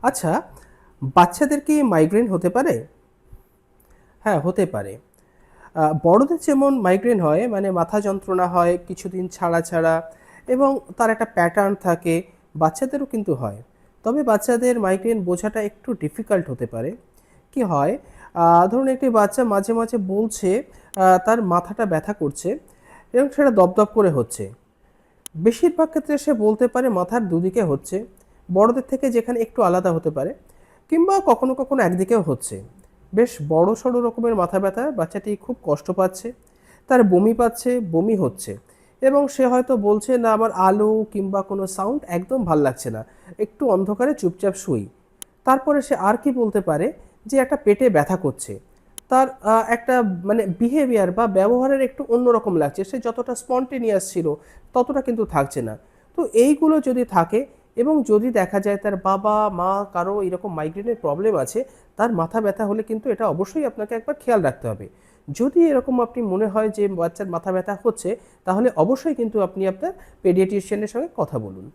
আচ্ছা, বাচ্চাদের কি মাইগ্রেন হতে পারে? হ্যাঁ, হতে পারে। বড়দের যেমন মাইগ্রেন হয় মানে মাথা যন্ত্রণা হয় কিছুদিন ছাড়া এবং তার একটা প্যাটার্ন থাকে, বাচ্চাদেরও কিন্তু হয়। তবে বাচ্চাদের মাইগ্রেন বোঝাটা একটু ডিফিকাল্ট হতে পারে। কি হয়? ধরুন একটি বাচ্চা মাঝে মাঝে বলছে তার মাথাটা ব্যথা করছে এবং সেটা দপদপ করে হচ্ছে। বেশিরভাগ ক্ষেত্রে সে বলতে পারে মাথার দুদিকে হচ্ছে, বড়দের থেকে যেখানে একটু আলাদা হতে পারে, কিংবা কখনো কখনো একদিকেও হচ্ছে। বেশ বড়সড় রকমের মাথা ব্যথা, বাচ্চাটি খুব কষ্ট পাচ্ছে, তার বমি পাচ্ছে, বমি হচ্ছে এবং সে হয়তো বলছে না আমার আলো কিংবা কোনো সাউন্ড একদম ভাল লাগছে না, একটু অন্ধকারে চুপচাপ শুই। তারপরে সে আর কি বলতে পারে যে একটা পেটে ব্যথা করছে। তার একটা মানে বিহেভিয়ার বা ব্যবহারের একটু অন্যরকম লাগছে। সে যতটা স্পন্টেনিয়াস ছিল ততটা কিন্তু থাকছে না। তো এইগুলো যদি থাকে এবং যদি দেখা যায় তার বাবা-মা কারো এরকম মাইগ্রেনের প্রবলেম আছে, তার মাথা ব্যথা হলে কিন্তু এটা অবশ্যই আপনাকে একবার খেয়াল রাখতে হবে। যদি এরকম আপনি মনে হয় যে বাচ্চার মাথা ব্যথা হচ্ছে, তাহলে অবশ্যই কিন্তু আপনি আপনার পেডিয়াট্রিশিয়ানের সঙ্গে কথা বলুন।